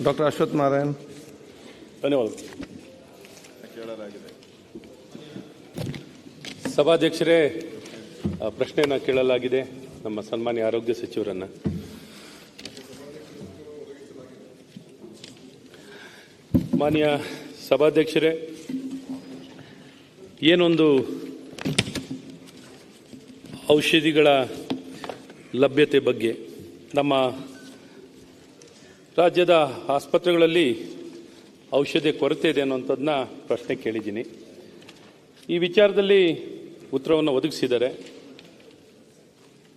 Doctor Ashwath Narayan. ಧನ್ಯವಾದ. ಸಭಾಧ್ಯಕ್ಷರೇ, ಪ್ರಶ್ನೆಯನ್ನು ಕೇಳಲಾಗಿದೆ ನಮ್ಮ ಸನ್ಮಾನ್ಯ ಆರೋಗ್ಯ ಸಚಿವರನ್ನ. ಮಾನ್ಯ ಸಭಾಧ್ಯಕ್ಷರೇ, ಏನೊಂದು ಔಷಧಿಗಳ ಲಭ್ಯತೆ ಬಗ್ಗೆ ನಮ್ಮ ರಾಜ್ಯದ ಆಸ್ಪತ್ರೆಗಳಲ್ಲಿ ಔಷಧಿ ಕೊರತೆ ಇದೆ ಅನ್ನುವಂಥದ್ದನ್ನ ಪ್ರಶ್ನೆ ಕೇಳಿದ್ದೀನಿ. ಈ ವಿಚಾರದಲ್ಲಿ ಉತ್ತರವನ್ನು ಒದಗಿಸಿದ್ದಾರೆ.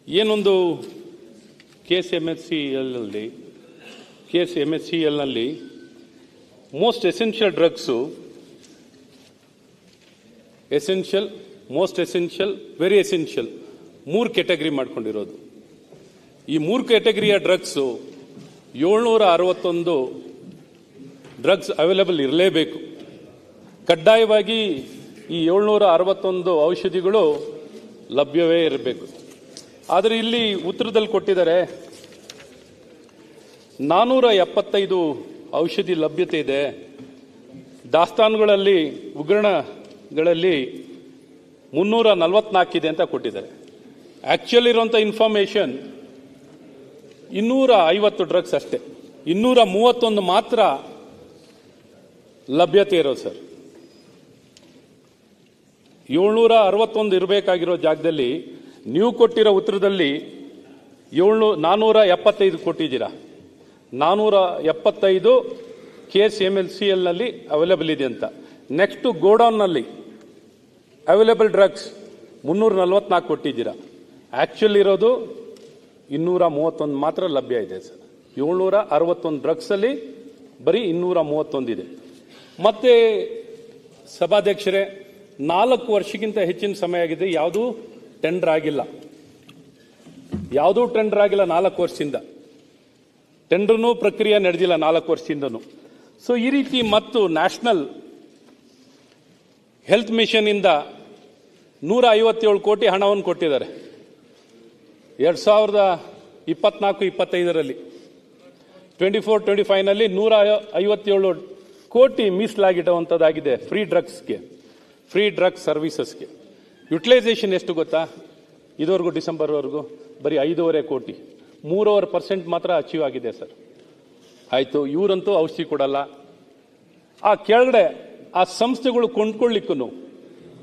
ಏನೊಂದು KSMHCLನಲ್ಲಿ most essential drugs, essential, most essential, very essential 3 category ಮಾಡ್ಕೊಂಡಿರೋದು. ಈ 3 ಕ್ಯಾಟಗರಿಯ ಡ್ರಗ್ಸು 761 ಡ್ರಗ್ಸ್ ಅವೈಲೇಬಲ್ ಇರಲೇಬೇಕು. ಕಡ್ಡಾಯವಾಗಿ ಈ 761 ಔಷಧಿಗಳು ಲಭ್ಯವೇ ಇರಬೇಕು. ಆದರೆ ಇಲ್ಲಿ ಉತ್ತರದಲ್ಲಿ ಕೊಟ್ಟಿದ್ದಾರೆ 475 ಔಷಧಿ ಲಭ್ಯತೆ ಇದೆ, ದಾಸ್ತಾನುಗಳಲ್ಲಿ ಉಗ್ರಣಗಳಲ್ಲಿ 344 ಇದೆ ಅಂತ ಕೊಟ್ಟಿದ್ದಾರೆ. ಆಕ್ಚುಲಿ ಇರುವಂಥ ಇನ್ಫಾರ್ಮೇಶನ್ 250 ಡ್ರಗ್ಸ್ ಅಷ್ಟೇ, 231 ಮಾತ್ರ ಲಭ್ಯತೆ ಇರೋದು ಸರ್. 761 ಇರಬೇಕಾಗಿರೋ ಜಾಗದಲ್ಲಿ ನೀವು ಕೊಟ್ಟಿರೋ ಉತ್ತರದಲ್ಲಿ 475 ಕೊಟ್ಟಿದ್ದೀರಾ. 475 KSMHCLನಲ್ಲಿ ಅವೈಲೇಬಲ್ ಇದೆ ಅಂತ. ನೆಕ್ಸ್ಟ್ ಗೋಡೌನ್ನಲ್ಲಿ ಅವೈಲೇಬಲ್ ಡ್ರಗ್ಸ್ 344 ಕೊಟ್ಟಿದ್ದೀರಾ. ಆಕ್ಚುಲ್ ಇರೋದು 231 ಮಾತ್ರ ಲಭ್ಯ ಇದೆ ಸರ್. 761 ಡ್ರಗ್ಸ್ ಅಲ್ಲಿ ಬರೀ 231 ಇದೆ. ಮತ್ತೆ ಸಭಾಧ್ಯಕ್ಷರೇ, 4 ವರ್ಷಕ್ಕಿಂತ ಹೆಚ್ಚಿನ ಸಮಯ ಆಗಿದೆ, ಯಾವುದೂ ಟೆಂಡರ್ ಆಗಿಲ್ಲ. 4 ವರ್ಷದಿಂದ ಟೆಂಡರ್ನೂ ಪ್ರಕ್ರಿಯೆ ನಡೆದಿಲ್ಲ 4 ವರ್ಷದಿಂದನೂ. ಸೊ ಈ ರೀತಿ ಮತ್ತು ನ್ಯಾಷನಲ್ ಹೆಲ್ತ್ ಮಿಷನ್ ಇಂದ 157 ಕೋಟಿ ಹಣವನ್ನು ಕೊಟ್ಟಿದ್ದಾರೆ 2024-25ರಲ್ಲಿ. 24-25ನಲ್ಲಿ 157 ಕೋಟಿ ಮೀಸಲಾಗಿಡುವಂಥದ್ದಾಗಿದೆ ಫ್ರೀ ಡ್ರಗ್ಸ್ ಸರ್ವಿಸಸ್ಗೆ. ಯುಟಿಲೈಸೇಷನ್ ಎಷ್ಟು ಗೊತ್ತಾ? ಇದುವರೆಗೂ ಡಿಸೆಂಬರ್ವರೆಗೂ ಬರೀ 5.5 ಕೋಟಿ, 3.5% ಮಾತ್ರ ಅಚೀವ್ ಆಗಿದೆ ಸರ್. ಆಯಿತು, ಇವರಂತೂ ಔಷಧಿ ಕೊಡಲ್ಲ. ಆ ಕೆಳಗಡೆ ಆ ಸಂಸ್ಥೆಗಳು ಕೊಂಡ್ಕೊಳ್ಳಿಕ್ಕೂ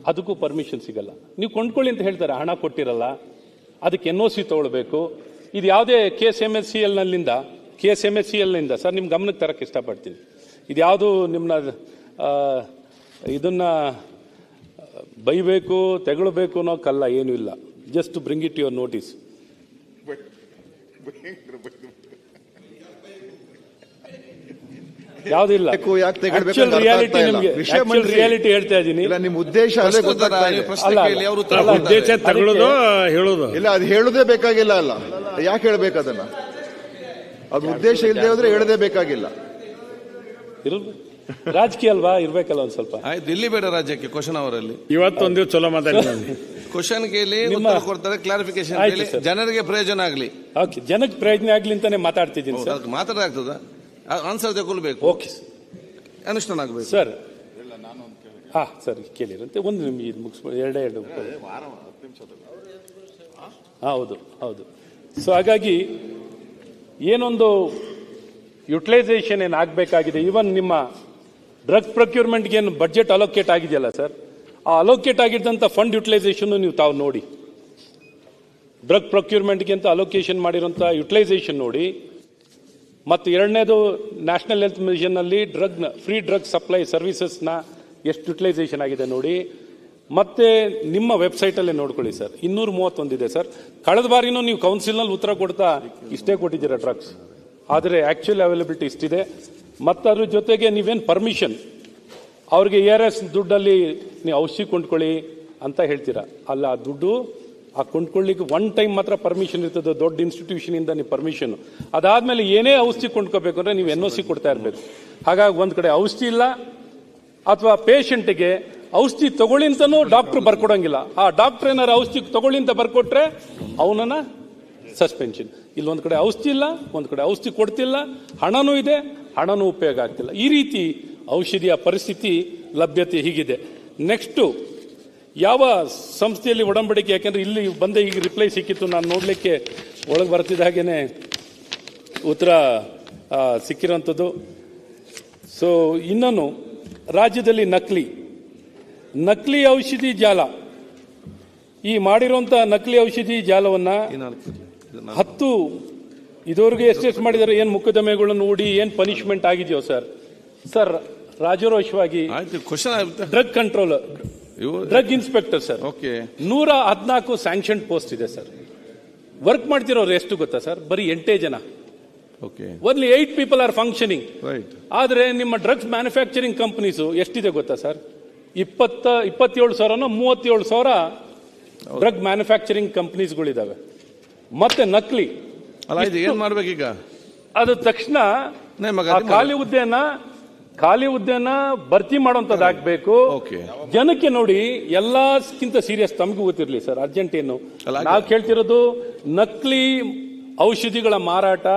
ಅದಕ್ಕೂ ಪರ್ಮಿಷನ್ ಸಿಗಲ್ಲ. ನೀವು ಕೊಂಡ್ಕೊಳ್ಳಿ ಅಂತ ಹೇಳ್ತಾರೆ, ಹಣ ಕೊಟ್ಟಿರಲ್ಲ, ಅದಕ್ಕೆ NOC ತಗೊಳ್ಬೇಕು. ಇದು ಯಾವುದೇ KSMHCLನಿಂದ ಸರ್ ನಿಮ್ಮ ಗಮನಕ್ಕೆ ತರಕ್ಕೆ ಇಷ್ಟಪಡ್ತೀನಿ. ಇದು ಯಾವುದು ನಿಮ್ಮನ್ನ ಇದನ್ನ ಬೈಬೇಕು ತೆಗೊಳ್ಬೇಕು ಅನ್ನೋಕ್ಕಲ್ಲ, ಏನೂ ಇಲ್ಲ. Just bring it your notice. ಯಾವುದಿಲ್ಲ, ರಿಯಾಲಿಟಿ ಹೇಳ್ತಾ ಇದ್ದೀನಿ. ನಿಮ್ಮ ಉದ್ದೇಶ ಉದ್ದೇಶ ತಗೊಳ್ಳೋದು ಹೇಳೋದು ಇಲ್ಲ, ಅದು ಹೇಳೋದೇ ಬೇಕಾಗಿಲ್ಲ ಅಲ್ಲ. ಯಾಕೆ ಹೇಳ್ಬೇಕು ಅದನ್ನ? ಅದು ಉದ್ದೇಶ ಇಲ್ಲದೆ ಹೋದ್ರೆ ಹೇಳದೇ ಬೇಕಾಗಿಲ್ಲ. ರಾಜಕೀಯ ಅಲ್ವಾ, ಇರ್ಬೇಕಲ್ಲ ಒಂದ್ ಸ್ವಲ್ಪ. ದಿಲ್ಲಿ ಬೇಡ ರಾಜ್ಯಕ್ಕೆ ಕ್ವಶನ್ ಅವರಲ್ಲಿ ಇವತ್ತೊಂದು ಚಲೋ ಮಾತಾಡಿದ್ವಿ. ಕ್ವಶನ್ ಕೇಳಿ ಉತ್ತರ ಕೊಡ್ತಾರೆ, ಕ್ಲಾರಿಫಿಕೇಶನ್ ಕೇಳಿ, ಜನರಿಗೆ ಪ್ರಯೋಜನ ಆಗ್ಲಿ. ಓಕೆ, ಜನಕ್ಕೆ ಪ್ರಯೋಜನ ಆಗ್ಲಿ ಅಂತಾನೆ ಮಾತಾಡ್ತಿದ್ದೀನಿ ಸರ್. ಮಾತಾಡಾಗ್ತದ ಆನ್ಸರ್ ತಗೊಳ್ಬೇಕು. ಓಕೆ, ಅನುಷ್ಠಾನ ಆಗ್ಬೇಕು ಸರ್. ಸರ್ ಕೇಳಿರಂತೆ ಒಂದು ನಿಮಿಷ ಮುಗಿಸ್ಬೋದು, 2 ಹೌದು. ಸೊ ಹಾಗಾಗಿ ಏನೊಂದು ಯುಟಿಲೈಸೇಷನ್ ಏನಾಗಬೇಕಾಗಿದೆ. ಈವನ್ ನಿಮ್ಮ ಡ್ರಗ್ ಪ್ರೊಕ್ಯೂರ್ಮೆಂಟ್ಗೆ ಏನು ಬಡ್ಜೆಟ್ ಅಲೋಕೇಟ್ ಆಗಿದೆಯಲ್ಲ ಸರ್, ಆ ಅಲೋಕೇಟ್ ಆಗಿದ್ದಂಥ ಫಂಡ್ ಯುಟಿಲೈಸೇಷನ್ ನೀವು ತಾವು ನೋಡಿ. ಡ್ರಗ್ ಪ್ರೊಕ್ಯೂರ್ಮೆಂಟ್ಗೆ ಅಂತ ಅಲೋಕೇಶನ್ ಮಾಡಿರೋಂಥ ಯುಟಿಲೈಸೇಷನ್ ನೋಡಿ. ಮತ್ತು ಎರಡನೇದು ನ್ಯಾಷನಲ್ ಹೆಲ್ತ್ ಮಿಷನ್ನಲ್ಲಿ ಫ್ರೀ ಡ್ರಗ್ ಸಪ್ಲೈ ಸರ್ವಿಸಸ್ನ ಎಷ್ಟು ಯುಟಿಲೈಸೇಷನ್ ಆಗಿದೆ ನೋಡಿ. ಮತ್ತೆ ನಿಮ್ಮ ವೆಬ್ಸೈಟಲ್ಲೇ ನೋಡ್ಕೊಳ್ಳಿ ಸರ್, 231 ಇದೆ ಸರ್. ಕಳೆದ ಬಾರಿನೂ ನೀವು ಕೌನ್ಸಿಲ್ನಲ್ಲಿ ಉತ್ತರ ಕೊಡ್ತಾ ಇಷ್ಟೇ ಕೊಟ್ಟಿದ್ದೀರಾ ಡ್ರಗ್ಸ್, ಆದರೆ ಆಕ್ಚುಲಿ ಅವೈಲಬಿಲಿಟಿ ಇಷ್ಟಿದೆ. ಮತ್ತು ಅದ್ರ ಜೊತೆಗೆ ನೀವೇನು ಪರ್ಮಿಷನ್ ಅವ್ರಿಗೆ ARS ದುಡ್ಡಲ್ಲಿ ನೀವು ಔಷಧಿ ಕೊಂಡ್ಕೊಳ್ಳಿ ಅಂತ ಹೇಳ್ತೀರಾ ಅಲ್ಲ. ಆ ದುಡ್ಡು ಆ ಕೊಂಡ್ಕೊಳ್ಳಿಕ್ಕೆ 1 ಟೈಮ್ ಮಾತ್ರ ಪರ್ಮಿಷನ್ ಇರ್ತದೆ ದೊಡ್ಡ ಇನ್ಸ್ಟಿಟ್ಯೂಷನ್ ಇಂದ ನೀವು ಪರ್ಮಿಷನ್. ಅದಾದ್ಮೇಲೆ ಏನೇ ಔಷಧಿ ಕೊಂಡ್ಕೋಬೇಕು ಅಂದ್ರೆ ನೀವು NOC ಕೊಡ್ತಾ ಇರಬೇಕು. ಹಾಗಾಗಿ ಒಂದ್ ಕಡೆ ಔಷಧಿ ಇಲ್ಲ, ಅಥವಾ ಪೇಷಂಟ್ಗೆ ಔಷಧಿ ತಗೊಳ್ಳಿ ಅಂತಾನೂ ಡಾಕ್ಟರ್ ಬರ್ಕೊಡಂಗಿಲ್ಲ. ಆ ಡಾಕ್ಟರ್ ಏನಾರು ಔಷಧಿ ತಗೊಳ್ಳಿ ಅಂತ ಬರ್ಕೊಟ್ರೆ ಅವನನ್ನ ಸಸ್ಪೆನ್ಷನ್. ಇಲ್ಲಿ ಒಂದು ಕಡೆ ಔಷಧಿ ಇಲ್ಲ, ಒಂದು ಕಡೆ ಔಷಧಿ ಕೊಡ್ತಿಲ್ಲ, ಹಣನೂ ಇದೆ, ಹಣನೂ ಉಪಯೋಗ ಆಗ್ತಿಲ್ಲ. ಈ ರೀತಿ ಔಷಧಿಯ ಪರಿಸ್ಥಿತಿ ಲಭ್ಯತೆ ಹೀಗಿದೆ. ನೆಕ್ಸ್ಟು ಯಾವ ಸಂಸ್ಥೆಯಲ್ಲಿ ಒಡಂಬಡಿಕೆ, ಯಾಕೆಂದ್ರೆ ಇಲ್ಲಿ ಬಂದೆ ಈಗ ರಿಪ್ಲೈ ಸಿಕ್ಕಿತ್ತು, ನಾನು ನೋಡಲಿಕ್ಕೆ ಒಳಗೆ ಬರ್ತಿದ್ದ ಹಾಗೇನೆ ಉತ್ತರ ಸಿಕ್ಕಿರೋಂಥದ್ದು. ಸೊ ಇನ್ನೊಂದು, ರಾಜ್ಯದಲ್ಲಿ ನಕಲಿ ಔಷಧಿ ಜಾಲ, ಈ ಮಾಡಿರುವಂಥ ನಕಲಿ ಔಷಧಿ ಜಾಲವನ್ನು 10 ಇದುವರೆಗೆ ಎಷ್ಟೆಷ್ಟು ಮಾಡಿದ್ದಾರೆ, ಏನು ಮೊಕದ್ದಮೆಗಳನ್ನು ಹೂಡಿ ಏನು ಪನಿಷ್ಮೆಂಟ್ ಆಗಿದೆಯೋ ಸರ್ ರಾಜರೋಷವಾಗಿ drug controller, drug inspector sir 114 sanction post ಇದೆ ಸರ್. ವರ್ಕ್ ಮಾಡ್ತಿರೋರು ಎಷ್ಟು ಗೊತ್ತಾ ಸರ್? ಬರೀ 8 ಜನ. Only 8 people are functioning. ಆದ್ರೆ ನಿಮ್ಮ ಡ್ರಗ್ಸ್ ಮ್ಯಾನುಫ್ಯಾಕ್ಚರಿಂಗ್ ಕಂಪನೀಸ್ ಎಷ್ಟಿದೆ ಗೊತ್ತಾ ಸರ್? 27,000 37,000 drug manufacturing ಕಂಪನೀಸ್ಗಳಿದಾವೆ. ಮತ್ತೆ ನಕಲಿ ಏನ್ ಮಾಡ್ಬೇಕೀಗ? ಅದು ತಕ್ಷಣ ಖಾಲಿ ಹುದ್ದೆನ ಭರ್ತಿ ಮಾಡುವಂತದ್ದಾಗಬೇಕು. ಜನಕ್ಕೆ ನೋಡಿ, ಎಲ್ಲಕ್ಕಿಂತ ಸೀರಿಯಸ್ ತಮಗೂ ಗೊತ್ತಿರಲಿ ಸರ್, ಅರ್ಜೆಂಟ್ ಏನು ನಾವು ಕೇಳ್ತಿರೋದು, ನಕಲಿ ಔಷಧಿಗಳ ಮಾರಾಟ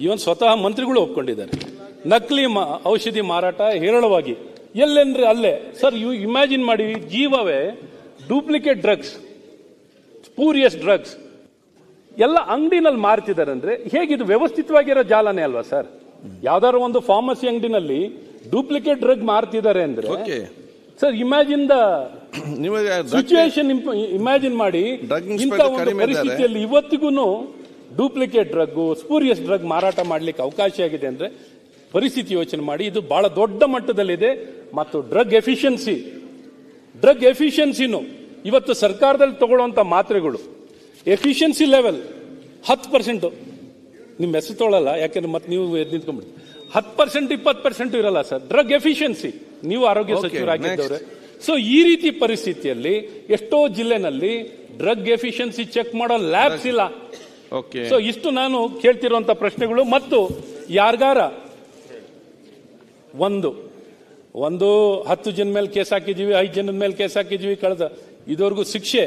ಇವನ್ ಸ್ವತಃ ಮಂತ್ರಿಗಳು ಒಪ್ಕೊಂಡಿದ್ದಾರೆ. ನಕಲಿ ಔಷಧಿ ಮಾರಾಟ ಹೇರಳವಾಗಿ ಎಲ್ಲೆಂದ್ರೆ ಅಲ್ಲೇ ಸರ್. ಇಮ್ಯಾಜಿನ್ ಮಾಡಿ, ಜೀವವೇ ಡೂಪ್ಲಿಕೇಟ್ ಡ್ರಗ್ಸ್, ಸ್ಪೂರಿಯಸ್ ಡ್ರಗ್ಸ್ ಎಲ್ಲ ಅಂಗಡಿನಲ್ಲಿ ಮಾರ್ತಿದ್ದಾರೆ ಅಂದ್ರೆ ಹೇಗಿದು? ವ್ಯವಸ್ಥಿತವಾಗಿರೋ ಜಾಲನೇ ಅಲ್ವಾ ಸರ್? ಯಾವ್ದಾದ್ರು ಒಂದು ಫಾರ್ಮಸಿ ಅಂಗಡಿನಲ್ಲಿ ಡೂಪ್ಲಿಕೇಟ್ ಡ್ರಗ್ ಮಾರ್ತಿದ್ದಾರೆ ಅಂದ್ರೆ sir, imagine the situation. Imagine ಮಾಡಿ, ಇಂಥ ಒಂದು ಪರಿಸ್ಥಿತಿಯಲ್ಲಿ ಇವತ್ತಿಗೂ ಡೂಪ್ಲಿಕೇಟ್ ಡ್ರಗ್, ಸ್ಪೂರಿಯಸ್ ಡ್ರಗ್ ಮಾರಾಟ ಮಾಡ್ಲಿಕ್ಕೆ ಅವಕಾಶ ಆಗಿದೆ ಅಂದ್ರೆ ಪರಿಸ್ಥಿತಿ ಯೋಚನೆ ಮಾಡಿ. ಇದು ಬಹಳ ದೊಡ್ಡ ಮಟ್ಟದಲ್ಲಿದೆ. ಮತ್ತು ಡ್ರಗ್ ಎಫಿಷಿಯನ್ಸಿನು ಇವತ್ತು ಸರ್ಕಾರದಲ್ಲಿ ತಗೊಳ್ಳುವಂತ ಮಾತ್ರೆಗಳು ಎಫಿಷಿಯನ್ಸಿ ಲೆವೆಲ್ 10%. ನಿಮ್ಮ ಹೆಸರು ತೊಗೊಳ್ಳಲ್ಲ, ಯಾಕೆಂದ್ರೆ ಮತ್ತೆ ನೀವು ನಿಂತ್ಕೊಂಡ್ಬಿಡಿ. 10% 20% ಇರಲ್ಲ ಸರ್ ಡ್ರಗ್ ಎಫಿಷಿಯನ್ಸಿ. ನೀವು ಆರೋಗ್ಯ ಸಚಿವರಾಗಿದ್ದವ್ರೆ. ಸೊ ಈ ರೀತಿ ಪರಿಸ್ಥಿತಿಯಲ್ಲಿ ಎಷ್ಟೋ ಜಿಲ್ಲೆನಲ್ಲಿ ಡ್ರಗ್ ಎಫಿಷಿಯನ್ಸಿ ಚೆಕ್ ಮಾಡೋ ಲ್ಯಾಬ್ಸ್ ಇಲ್ಲ. ಸೊ ಇಷ್ಟು ನಾನು ಕೇಳ್ತಿರುವಂತ ಪ್ರಶ್ನೆಗಳು. ಮತ್ತು ಯಾರ್ಗಾರ ಒಂದು 10 ಜನ ಮೇಲೆ ಕೇಸ್ ಹಾಕಿದೀವಿ, 5 ಜನದ ಮೇಲೆ ಕೇಸ್ ಹಾಕಿದೀವಿ, ಕಳೆದ ಇದುವರೆಗೂ ಶಿಕ್ಷೆ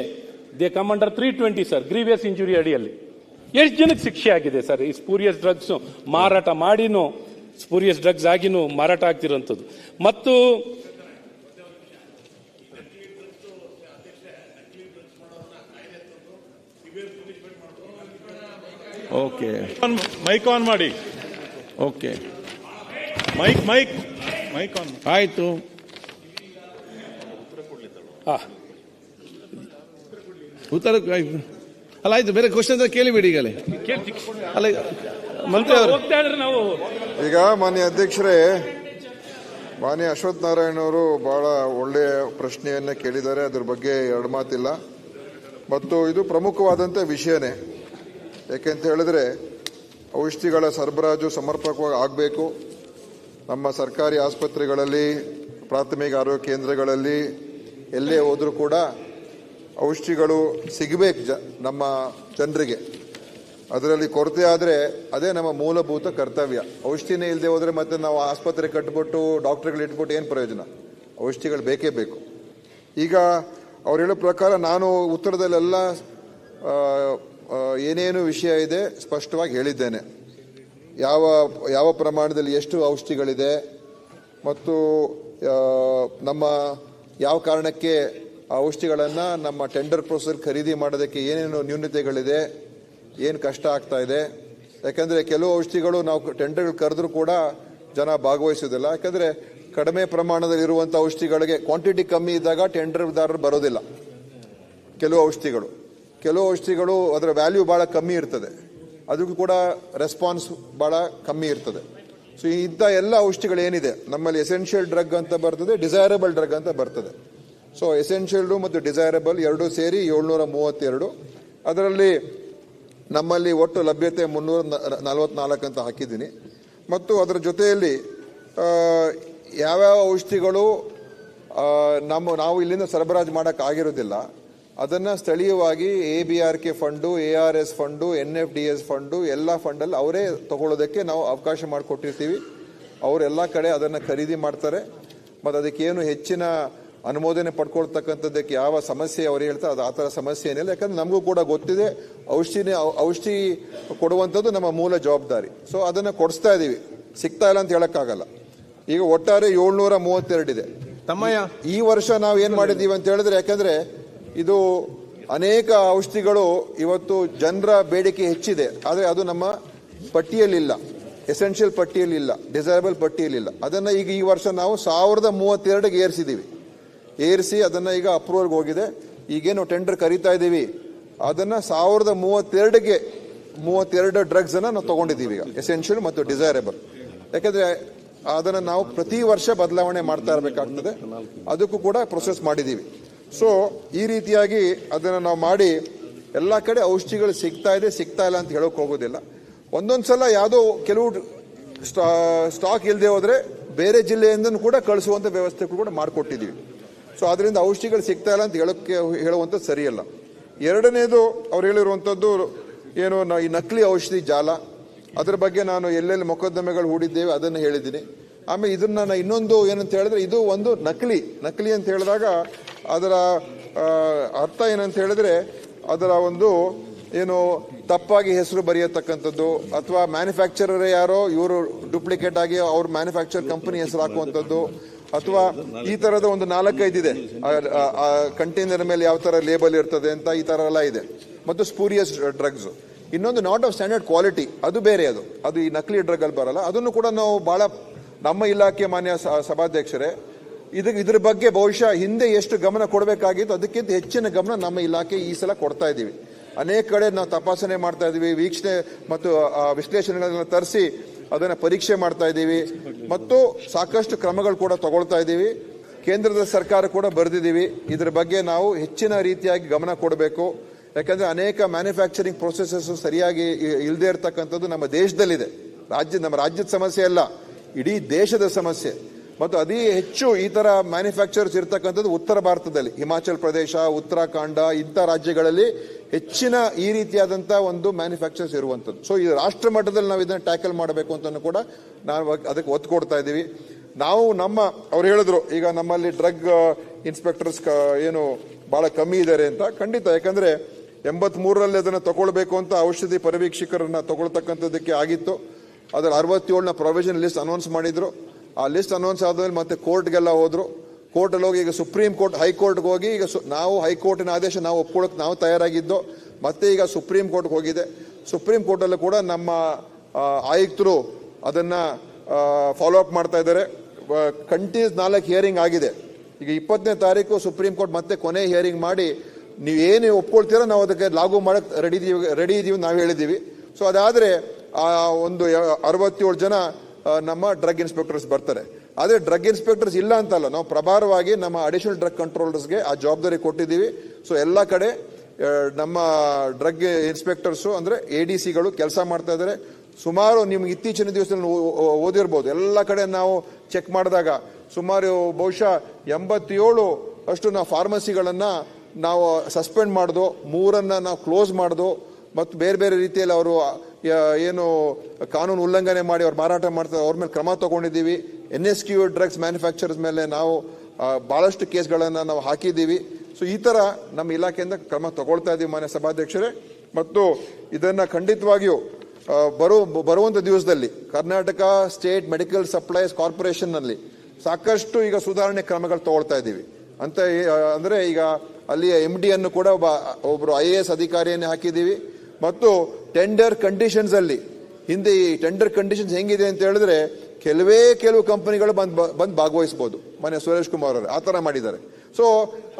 they come under 320 sir, grievous injury ಅಡಿಯಲ್ಲಿ. ಎಷ್ಟು ಜನಕ್ಕೆ ಶಿಕ್ಷೆ ಆಗಿದೆ ಸರ್ ಈ ಸ್ಪೂರಿಯಸ್ ಡ್ರಗ್ಸ್ ಮಾರಾಟ ಮಾಡಿನೂ, ಸ್ಪೂರಿಯಸ್ ಡ್ರಗ್ಸ್ ಆಗಿನೂ ಮಾರಾಟ ಆಗ್ತಿರೋಂಥದ್ದು. ಮತ್ತು ಮೈಕ್ ಆನ್ ಮಾಡಿ. ಮೈಕ್ ಆನ್ ಆಯ್ತು. ಉತ್ತರ ಅಲ್ಲ, ಆಯ್ತು, ಬೇರೆ ಕ್ವಶನ್ ಕೇಳಿಬಿಡಿ ಈಗಲೇ. ಅಲ್ಲ ಮಂತ್ರಿ ಅವರು ಈಗ ಮಾನ್ಯ ಅಧ್ಯಕ್ಷರೇ, ಮಾನ್ಯ ಅಶ್ವಥ್ ನಾರಾಯಣ ಅವರು ಬಹಳ ಒಳ್ಳೆಯ ಪ್ರಶ್ನೆಯನ್ನ ಕೇಳಿದ್ದಾರೆ. ಅದ್ರ ಬಗ್ಗೆ ಎರಡು ಮಾತಿಲ್ಲ. ಮತ್ತು ಇದು ಪ್ರಮುಖವಾದಂಥ ವಿಷಯನೇ. ಯಾಕೆಂತ ಹೇಳಿದ್ರೆ ಔಷಧಿಗಳ ಸರಬರಾಜು ಸಮರ್ಪಕವಾಗಿ ಆಗಬೇಕು. ನಮ್ಮ ಸರ್ಕಾರಿ ಆಸ್ಪತ್ರೆಗಳಲ್ಲಿ, ಪ್ರಾಥಮಿಕ ಆರೋಗ್ಯ ಕೇಂದ್ರಗಳಲ್ಲಿ ಎಲ್ಲೇ ಹೋದರೂ ಕೂಡ ಔಷಧಿಗಳು ಸಿಗಬೇಕು ನಮ್ಮ ಜನರಿಗೆ. ಅದರಲ್ಲಿ ಕೊರತೆ ಆದರೆ ಅದೇ ನಮ್ಮ ಮೂಲಭೂತ ಕರ್ತವ್ಯ. ಔಷಧಿನೇ ಇಲ್ಲದೆ ಹೋದರೆ ಮತ್ತೆ ನಾವು ಆಸ್ಪತ್ರೆ ಕಟ್ಟಿಬಿಟ್ಟು ಡಾಕ್ಟರ್ಗಳು ಇಟ್ಬಿಟ್ಟು ಏನು ಪ್ರಯೋಜನ? ಔಷಧಿಗಳು ಬೇಕೇ ಬೇಕು. ಈಗ ಅವ್ರು ಹೇಳೋ ಪ್ರಕಾರ ನಾನು ಉತ್ತರದಲ್ಲೆಲ್ಲ ಏನೇನು ವಿಷಯ ಇದೆ ಸ್ಪಷ್ಟವಾಗಿ ಹೇಳಿದ್ದೇನೆ. ಯಾವ ಪ್ರಮಾಣದಲ್ಲಿ ಎಷ್ಟು ಔಷಧಿಗಳಿದೆ ಮತ್ತು ನಮ್ಮ ಯಾವ ಕಾರಣಕ್ಕೆ ಆ ಔಷಧಿಗಳನ್ನು ನಮ್ಮ ಟೆಂಡರ್ ಪ್ರೊಸೆಸ್ ಖರೀದಿ ಮಾಡೋದಕ್ಕೆ ಏನೇನು ನ್ಯೂನತೆಗಳಿದೆ, ಏನು ಕಷ್ಟ ಆಗ್ತಾ ಇದೆ. ಯಾಕಂದರೆ ಕೆಲವು ಔಷಧಿಗಳು ನಾವು ಟೆಂಡರ್ಗಳು ಕರೆದ್ರೂ ಕೂಡ ಜನ ಭಾಗವಹಿಸೋದಿಲ್ಲ. ಯಾಕಂದರೆ ಕಡಿಮೆ ಪ್ರಮಾಣದಲ್ಲಿ ಇರುವಂಥ ಔಷಧಿಗಳಿಗೆ ಕ್ವಾಂಟಿಟಿ ಕಮ್ಮಿ ಇದ್ದಾಗ ಟೆಂಡರ್ದಾರರು ಬರೋದಿಲ್ಲ. ಕೆಲವು ಔಷಧಿಗಳು ಅದರ ವ್ಯಾಲ್ಯೂ ಭಾಳ ಕಮ್ಮಿ ಇರ್ತದೆ, ಅದಕ್ಕೂ ಕೂಡ ರೆಸ್ಪಾನ್ಸ್ ಭಾಳ ಕಮ್ಮಿ ಇರ್ತದೆ. ಸೊ ಇಂಥ ಎಲ್ಲ ಔಷಧಿಗಳು ಏನಿದೆ ನಮ್ಮಲ್ಲಿ ಎಸೆನ್ಷಿಯಲ್ ಡ್ರಗ್ ಅಂತ ಬರ್ತದೆ, ಡಿಸೈರಬಲ್ ಡ್ರಗ್ ಅಂತ ಬರ್ತದೆ. ಸೊ ಎಸೆನ್ಷಿಯಲ್ ಮತ್ತು ಡಿಸೈರಬಲ್ ಎರಡೂ ಸೇರಿ 732. ಅದರಲ್ಲಿ ನಮ್ಮಲ್ಲಿ ಒಟ್ಟು ಲಭ್ಯತೆ 344 ಅಂತ ಹಾಕಿದ್ದೀನಿ. ಮತ್ತು ಅದರ ಜೊತೆಯಲ್ಲಿ ಯಾವ್ಯಾವ ಔಷಧಿಗಳು ನಾವು ಇಲ್ಲಿಂದ ಸರಬರಾಜು ಮಾಡೋಕ್ಕಾಗಿರೋದಿಲ್ಲ ಅದನ್ನು ಸ್ಥಳೀಯವಾಗಿ ABRK fund, ARS fund, NFDS fund ಎಲ್ಲ ಫಂಡಲ್ಲಿ ಅವರೇ ತಗೊಳ್ಳೋದಕ್ಕೆ ನಾವು ಅವಕಾಶ ಮಾಡಿಕೊಟ್ಟಿರ್ತೀವಿ. ಅವರೆಲ್ಲ ಕಡೆ ಅದನ್ನು ಖರೀದಿ ಮಾಡ್ತಾರೆ. ಮತ್ತು ಅದಕ್ಕೇನು ಹೆಚ್ಚಿನ ಅನುಮೋದನೆ ಪಡ್ಕೊಳ್ತಕ್ಕಂಥದ್ದಕ್ಕೆ ಯಾವ ಸಮಸ್ಯೆ ಅವ್ರು ಹೇಳ್ತಾರೆ ಅದು ಆ ಥರ ಸಮಸ್ಯೆ ಏನಿಲ್ಲ. ಯಾಕಂದ್ರೆ ನಮಗೂ ಕೂಡ ಗೊತ್ತಿದೆ ಔಷಧಿ ಕೊಡುವಂಥದ್ದು ನಮ್ಮ ಮೂಲ ಜವಾಬ್ದಾರಿ. ಸೊ ಅದನ್ನು ಕೊಡಿಸ್ತಾ ಇದ್ದೀವಿ, ಸಿಗ್ತಾ ಇಲ್ಲ ಅಂತ ಹೇಳಕ್ಕಾಗಲ್ಲ. ಈಗ ಒಟ್ಟಾರೆ 732 ಇದೆ. ತಮ್ಮಯ್ಯ, ಈ ವರ್ಷ ನಾವು ಏನ್ ಮಾಡಿದ್ದೀವಿ ಅಂತ ಹೇಳಿದ್ರೆ, ಯಾಕಂದ್ರೆ ಇದು ಅನೇಕ ಔಷಧಿಗಳು ಇವತ್ತು ಜನರ ಬೇಡಿಕೆ ಹೆಚ್ಚಿದೆ, ಆದರೆ ಅದು ನಮ್ಮ ಪಟ್ಟಿಯಲ್ಲಿಲ್ಲ, ಎಸೆನ್ಷಿಯಲ್ ಪಟ್ಟಿಯಲ್ಲಿಲ್ಲ, ಡಿಸೈರಬಲ್ ಪಟ್ಟಿಯಲ್ಲಿಲ್ಲ. ಅದನ್ನ ಈಗ ಈ ವರ್ಷ ನಾವು 1032ಗೆ ಏರಿಸಿ ಅದನ್ನ ಈಗ ಅಪ್ರೂವಲ್ಗೆ ಹೋಗಿದೆ. ಈಗೇನು ಟೆಂಡರ್ ಕರೀತಾ ಇದ್ದೀವಿ ಅದನ್ನ 1032 ಡ್ರಗ್ಸ್ ಅನ್ನ ನಾವು ತಗೊಂಡಿದ್ದೀವಿ ಈಗ, ಎಸೆನ್ಷಿಯಲ್ ಮತ್ತು ಡಿಸೈರಬಲ್. ಯಾಕಂದ್ರೆ ಅದನ್ನ ನಾವು ಪ್ರತಿ ವರ್ಷ ಬದಲಾವಣೆ ಮಾಡ್ತಾ ಇರಬೇಕಾಗ್ತದೆ, ಅದಕ್ಕೂ ಕೂಡ ಪ್ರೊಸೆಸ್ ಮಾಡಿದ್ದೀವಿ. ಸೊ ಈ ರೀತಿಯಾಗಿ ಅದನ್ನು ನಾವು ಮಾಡಿ ಎಲ್ಲ ಕಡೆ ಔಷಧಿಗಳು ಸಿಗ್ತಾ ಇಲ್ಲ ಅಂತ ಹೇಳೋಕೆ ಹೋಗೋದಿಲ್ಲ. ಒಂದೊಂದು ಸಲ ಯಾವುದೋ ಕೆಲವು ಸ್ಟಾಕ್ ಇಲ್ಲದೆ ಹೋದ್ರೆ ಬೇರೆ ಜಿಲ್ಲೆಯಿಂದ ಕೂಡ ಕಳಿಸುವಂಥ ವ್ಯವಸ್ಥೆ ಕೂಡ ಮಾಡಿಕೊಟ್ಟಿದ್ದೀವಿ. ಸೊ ಅದರಿಂದ ಔಷಧಿಗಳು ಸಿಗ್ತಾ ಇಲ್ಲ ಅಂತ ಹೇಳುವಂಥದ್ದು ಸರಿಯಲ್ಲ. ಎರಡನೇದು ಅವ್ರು ಹೇಳಿರುವಂಥದ್ದು ಏನು, ಈ ನಕಲಿ ಔಷಧಿ ಜಾಲ, ಅದರ ಬಗ್ಗೆ ನಾನು ಎಲ್ಲೆಲ್ಲಿ ಮೊಕದ್ದಮೆಗಳು ಹೂಡಿದ್ದೇವೆ ಅದನ್ನು ಹೇಳಿದ್ದೀನಿ. ಆಮೇಲೆ ಇದನ್ನ ನಾನು ಇನ್ನೊಂದು ಏನಂತ ಹೇಳಿದ್ರೆ, ಇದು ಒಂದು ನಕಲಿ ಅಂತ ಹೇಳಿದಾಗ ಅದರ ಅರ್ಥ ಏನಂತ ಹೇಳಿದ್ರೆ, ಅದರ ಒಂದು ಏನು ತಪ್ಪಾಗಿ ಹೆಸರು ಬರೆಯತಕ್ಕಂಥದ್ದು, ಅಥವಾ ಮ್ಯಾನುಫ್ಯಾಕ್ಚರರ್ ಯಾರೋ ಇವರು ಡೂಪ್ಲಿಕೇಟ್ ಆಗಿ ಅವ್ರ ಮ್ಯಾನುಫ್ಯಾಕ್ಚರ್ ಕಂಪನಿ ಹೆಸರು ಹಾಕುವಂಥದ್ದು, ಅಥವಾ ಈ ತರದ ಒಂದು 4-5 ಇದೆ, ಕಂಟೈನರ್ ಮೇಲೆ ಯಾವ ತರ ಲೇಬಲ್ ಇರ್ತದೆ ಅಂತ ಈ ತರ ಎಲ್ಲ ಇದೆ. ಮತ್ತು ಸ್ಪೂರಿಯಸ್ ಡ್ರಗ್ಸ್. ಇನ್ನೊಂದು ನಾಟ್ ಆಫ್ ಸ್ಟ್ಯಾಂಡರ್ಡ್ ಕ್ವಾಲಿಟಿ, ಅದು ಬೇರೆ, ಅದು ಈ ನಕಲಿ ಡ್ರಗ್ ಅಲ್ಲಿ ಬರಲ್ಲ. ಅದನ್ನು ಕೂಡ ನಾವು ಬಹಳ ನಮ್ಮ ಇಲಾಖೆ ಮಾನ್ಯ ಸಭಾಧ್ಯಕ್ಷರೇ ಇದ್ರ ಬಗ್ಗೆ ಬಹುಶಃ ಹಿಂದೆ ಎಷ್ಟು ಗಮನ ಕೊಡಬೇಕಾಗಿತ್ತು ಅದಕ್ಕಿಂತ ಹೆಚ್ಚಿನ ಗಮನ ನಮ್ಮ ಇಲಾಖೆ ಈ ಸಲ ಕೊಡ್ತಾ ಇದ್ದೀವಿ. ಅನೇಕ ಕಡೆ ನಾವು ತಪಾಸಣೆ ಮಾಡ್ತಾ ಇದ್ದೀವಿ, ವೀಕ್ಷಣೆ ಮತ್ತು ವಿಶ್ಲೇಷಣೆಗಳನ್ನ ತರಿಸಿ ಅದನ್ನ ಪರೀಕ್ಷೆ ಮಾಡ್ತಾ ಇದ್ದೀವಿ, ಮತ್ತು ಸಾಕಷ್ಟು ಕ್ರಮಗಳು ಕೂಡ ತಗೊಳ್ತಾ ಇದ್ದೀವಿ. ಕೇಂದ್ರದ ಸರ್ಕಾರ ಕೂಡ ಬರೆದಿದ್ದೀವಿ, ಇದ್ರ ಬಗ್ಗೆ ನಾವು ಹೆಚ್ಚಿನ ರೀತಿಯಾಗಿ ಗಮನ ಕೊಡಬೇಕು. ಯಾಕಂದ್ರೆ ಅನೇಕ ಮ್ಯಾನುಫ್ಯಾಕ್ಚರಿಂಗ್ ಪ್ರೊಸೆಸಸ್ ಸರಿಯಾಗಿ ಇಲ್ಲದೆ ಇರತಕ್ಕಂಥದ್ದು ನಮ್ಮ ದೇಶದಲ್ಲಿದೆ. ನಮ್ಮ ರಾಜ್ಯದ ಸಮಸ್ಯೆ ಅಲ್ಲ, ಇಡೀ ದೇಶದ ಸಮಸ್ಯೆ. ಮತ್ತು ಅದೇ ಹೆಚ್ಚು ಈ ತರ ಮ್ಯಾನುಫ್ಯಾಕ್ಚರ್ಸ್ ಇರತಕ್ಕಂಥದ್ದು ಉತ್ತರ ಭಾರತದಲ್ಲಿ, ಹಿಮಾಚಲ್ ಪ್ರದೇಶ, ಉತ್ತರಾಖಂಡ ಇಂಥ ರಾಜ್ಯಗಳಲ್ಲಿ ಹೆಚ್ಚಿನ ಈ ರೀತಿಯಾದಂತಹ ಒಂದು ಮ್ಯಾನುಫ್ಯಾಕ್ಚರ್ಸ್ ಇರುವಂಥದ್ದು. ಸೊ ಈ ರಾಷ್ಟ್ರ ಮಟ್ಟದಲ್ಲಿ ನಾವು ಇದನ್ನ ಟ್ಯಾಕಲ್ ಮಾಡಬೇಕು ಅಂತ ಕೂಡ ನಾವು ಅದಕ್ಕೆ ಒತ್ತು ಕೊಡ್ತಾ ಇದ್ದೀವಿ. ನಾವು ಅವ್ರು ಹೇಳಿದ್ರು ಈಗ ನಮ್ಮಲ್ಲಿ ಡ್ರಗ್ ಇನ್ಸ್ಪೆಕ್ಟರ್ಸ್ ಏನು ಬಹಳ ಕಮ್ಮಿ ಇದ್ದಾರೆ ಅಂತ. ಖಂಡಿತ, ಯಾಕಂದ್ರೆ 83ರಲ್ಲಿ ಅದನ್ನು ತಗೊಳ್ಬೇಕು ಅಂತ ಔಷಧಿ ಪರಿವೀಕ್ಷಕರನ್ನ ತಗೊಳ್ತಕ್ಕಂಥದ್ದಕ್ಕೆ ಆಗಿತ್ತು. ಅದ್ರ 67ನ ಪ್ರೊವಿಷನ್ ಲಿಸ್ಟ್ ಅನೌನ್ಸ್ ಮಾಡಿದ್ರು. ಆ ಲಿಸ್ಟ್ ಅನೌನ್ಸ್ ಆದ್ಮೇಲೆ ಮತ್ತೆ ಕೋರ್ಟ್ಗೆಲ್ಲ ಹೋದ್ರು. ಕೋರ್ಟಲ್ಲಿ ಹೋಗಿ ಈಗ ಸುಪ್ರೀಂ ಕೋರ್ಟ್, ಹೈಕೋರ್ಟ್ಗೆ ಹೋಗಿ ಈಗ ನಾವು ಹೈಕೋರ್ಟಿನ ಆದೇಶ ನಾವು ಒಪ್ಕೊಳ್ಳೋಕೆ ನಾವು ತಯಾರಾಗಿದ್ದು, ಮತ್ತೆ ಈಗ ಸುಪ್ರೀಂ ಕೋರ್ಟ್ಗೆ ಹೋಗಿದೆ. ಸುಪ್ರೀಂ ಕೋರ್ಟಲ್ಲೂ ಕೂಡ ನಮ್ಮ ಆಯುಕ್ತರು ಅದನ್ನ ಫಾಲೋ ಅಪ್ ಮಾಡ್ತಾ ಇದ್ದಾರೆ. ಕಂಟಿನ್ಯೂಸ್ 4 ಹಿಯರಿಂಗ್ ಆಗಿದೆ. ಈಗ 20ನೇ ತಾರೀಕು ಸುಪ್ರೀಂ ಕೋರ್ಟ್ ಮತ್ತೆ ಕೊನೆ ಹಿಯರಿಂಗ್ ಮಾಡಿ ನೀವೇನು ಒಪ್ಕೊಳ್ತೀರೋ ನಾವು ಅದಕ್ಕೆ ಲಾಗು ಮಾಡಕ್ಕೆ ರೆಡಿ ಇದೀವಿ ನಾವು ಹೇಳಿದ್ದೀವಿ. ಸೊ ಅದಾದ್ರೆ ಒಂದು 67 ಜನ ನಮ್ಮ ಡ್ರಗ್ ಇನ್ಸ್ಪೆಕ್ಟರ್ಸ್ ಬರ್ತಾರೆ. ಆದರೆ ಡ್ರಗ್ ಇನ್ಸ್ಪೆಕ್ಟರ್ಸ್ ಇಲ್ಲ ಅಂತಲ್ಲ, ನಾವು ಪ್ರಭಾರವಾಗಿ ನಮ್ಮ ಅಡಿಷನಲ್ ಡ್ರಗ್ ಕಂಟ್ರೋಲರ್ಸ್ಗೆ ಆ ಜವಾಬ್ದಾರಿ ಕೊಟ್ಟಿದ್ದೀವಿ. ಸೊ ಎಲ್ಲ ಕಡೆ ನಮ್ಮ ಡ್ರಗ್ ಇನ್ಸ್ಪೆಕ್ಟರ್ಸು ಅಂದ್ರೆ ADCಗಳು ಕೆಲಸ ಮಾಡ್ತಾ ಇದ್ದಾರೆ. ಸುಮಾರು ನಿಮ್ಗೆ ಇತ್ತೀಚಿನ ದಿವಸದಲ್ಲಿ ಓದಿರ್ಬೋದು, ಎಲ್ಲ ಕಡೆ ನಾವು ಚೆಕ್ ಮಾಡಿದಾಗ ಸುಮಾರು ಬಹುಶಃ 87 ಅಷ್ಟು ನಾವು ಫಾರ್ಮಸಿಗಳನ್ನ ನಾವು ಸಸ್ಪೆಂಡ್ ಮಾಡ್ದು, 3ಅನ್ನ ನಾವು ಕ್ಲೋಸ್ ಮಾಡ್ದು, ಮತ್ತು ಬೇರೆ ಬೇರೆ ರೀತಿಯಲ್ಲಿ ಅವರು ಏನು ಕಾನೂನು ಉಲ್ಲಂಘನೆ ಮಾಡಿ ಅವ್ರು ಮಾರಾಟ ಮಾಡ್ತಾರೆ ಅವ್ರ ಮೇಲೆ ಕ್ರಮ ತಗೊಂಡಿದ್ದೀವಿ. NSQ ಡ್ರಗ್ಸ್ ಮ್ಯಾನುಫ್ಯಾಕ್ಚರ್ಸ್ ಮೇಲೆ ನಾವು ಬಹಳಷ್ಟು ಕೇಸ್ಗಳನ್ನು ನಾವು ಹಾಕಿದ್ದೀವಿ. ಸೊ ಈ ತರ ನಮ್ಮ ಇಲಾಖೆಯಿಂದ ಕ್ರಮ ತಗೊಳ್ತಾ ಇದ್ದೀವಿ ಮಾನ್ಯ ಸಭಾಧ್ಯಕ್ಷರೇ. ಮತ್ತು ಇದನ್ನ ಖಂಡಿತವಾಗಿಯೂ ಬರುವಂತ ದಿವಸದಲ್ಲಿ Karnataka state medical supplies corporation ನಲ್ಲಿ ಸಾಕಷ್ಟು ಈಗ ಸುಧಾರಣೆ ಕ್ರಮಗಳು ತಗೊಳ್ತಾ ಇದ್ದೀವಿ ಅಂತ. ಅಂದ್ರೆ ಈಗ ಅಲ್ಲಿ MD ಅನ್ನು ಕೂಡ ಒಬ್ಬರು IAS ಅಧಿಕಾರಿಯನ್ನೇ ಹಾಕಿದ್ದೀವಿ. ಮತ್ತು ಟೆಂಡರ್ ಕಂಡೀಷನ್ಸ್ ಅಲ್ಲಿ ಹಿಂದೆ ಈ ಟೆಂಡರ್ ಕಂಡೀಷನ್ಸ್ ಹೆಂಗಿದೆ ಅಂತ ಹೇಳಿದ್ರೆ ಕೆಲವು ಕಂಪನಿಗಳು ಬಂದು ಭಾಗವಹಿಸಬಹುದು. ಮನೆ ಸುರೇಶ್ ಕುಮಾರ್ ಅವರು ಆ ತರ ಮಾಡಿದ್ದಾರೆ. ಸೊ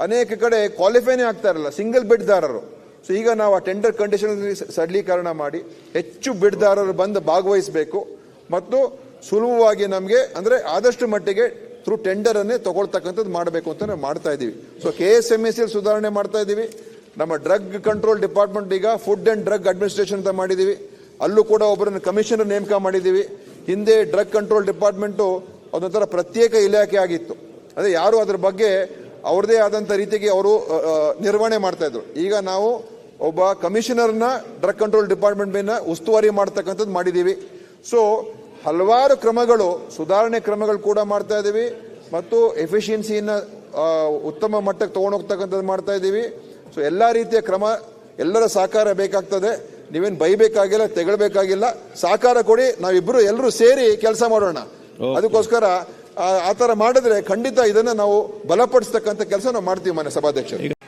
ಅನೇಕ ಕಡೆ ಕ್ವಾಲಿಫೈನೇ ಆಗ್ತಾ ಇರಲ್ಲ ಸಿಂಗಲ್ ಬಿಡ್ದಾರರು. ಸೊ ಈಗ ನಾವು ಆ ಟೆಂಡರ್ ಕಂಡೀಷನ್ ಸರಳೀಕರಣ ಮಾಡಿ ಹೆಚ್ಚು ಬಿಡ್ದಾರರು ಬಂದು ಭಾಗವಹಿಸಬೇಕು, ಮತ್ತು ಸುಲಭವಾಗಿ ನಮಗೆ ಅಂದ್ರೆ ಆದಷ್ಟು ಮಟ್ಟಿಗೆ ಥ್ರೂ ಟೆಂಡರ್ ಅನ್ನೇ ತಗೊಳ್ತಕ್ಕಂಥದ್ದು ಮಾಡಬೇಕು ಅಂತ ನಾವು ಮಾಡ್ತಾ ಇದೀವಿ. ಸೊ KSMSC ಸುಧಾರಣೆ ಮಾಡ್ತಾ ಇದೀವಿ. ನಮ್ಮ ಡ್ರಗ್ ಕಂಟ್ರೋಲ್ ಡಿಪಾರ್ಟ್ಮೆಂಟ್ ಈಗ ಫುಡ್ ಅಂಡ್ ಡ್ರಗ್ ಅಡ್ಮಿನಿಸ್ಟ್ರೇಷನ್ ಅಂತ ಮಾಡಿದೀವಿ. ಅಲ್ಲೂ ಕೂಡ ಒಬ್ಬರನ್ನು ಕಮಿಷನರ್ ನೇಮಕ ಮಾಡಿದೀವಿ. ಹಿಂದೆ ಡ್ರಗ್ ಕಂಟ್ರೋಲ್ ಡಿಪಾರ್ಟ್ಮೆಂಟು ಅದೊಂಥರ ಪ್ರತ್ಯೇಕ ಇಲಾಖೆ ಆಗಿತ್ತು. ಅದೇ ಯಾರು ಅದ್ರ ಬಗ್ಗೆ ಅವ್ರದೇ ಆದಂತ ರೀತಿಗೆ ಅವರು ನಿರ್ವಹಣೆ ಮಾಡ್ತಾ ಇದ್ರು. ಈಗ ನಾವು ಒಬ್ಬ ಕಮಿಷನರ್ನ ಡ್ರಗ್ ಕಂಟ್ರೋಲ್ ಡಿಪಾರ್ಟ್ಮೆಂಟ್ ಮೇಲೆ ಉಸ್ತುವಾರಿ ಮಾಡ್ತಕ್ಕಂಥದ್ದು ಮಾಡಿದೀವಿ. ಸೊ ಹಲವಾರು ಕ್ರಮಗಳು, ಸುಧಾರಣೆ ಕ್ರಮಗಳು ಕೂಡ ಮಾಡ್ತಾ ಇದೀವಿ. ಮತ್ತು ಎಫಿಷಿಯನ್ಸಿಯನ್ನ ಉತ್ತಮ ಮಟ್ಟಕ್ಕೆ ತಗೊಂಡೋಗ್ತಕ್ಕಂಥದ್ದು ಮಾಡ್ತಾ ಇದ್ದೀವಿ. ಸೊ ಎಲ್ಲಾ ರೀತಿಯ ಕ್ರಮ, ಎಲ್ಲರ ಸಹಕಾರ ಬೇಕಾಗ್ತದೆ. ನೀವೇನು ಬೈಬೇಕಾಗಿಲ್ಲ, ತೆಗಳ್ಬೇಕಾಗಿಲ್ಲ, ಸಹಕಾರ ಕೊಡಿ. ನಾವಿಬ್ರು ಎಲ್ಲರೂ ಸೇರಿ ಕೆಲಸ ಮಾಡೋಣ. ಅದಕ್ಕೋಸ್ಕರ ಆ ತರ ಮಾಡಿದ್ರೆ ಖಂಡಿತ ಇದನ್ನ ನಾವು ಬಲಪಡಿಸ್ತಕ್ಕಂಥ ಕೆಲಸ ನಾವು ಮಾಡ್ತೀವಿ ಮಾನ್ಯ ಸಭಾಧ್ಯಕ್ಷರು.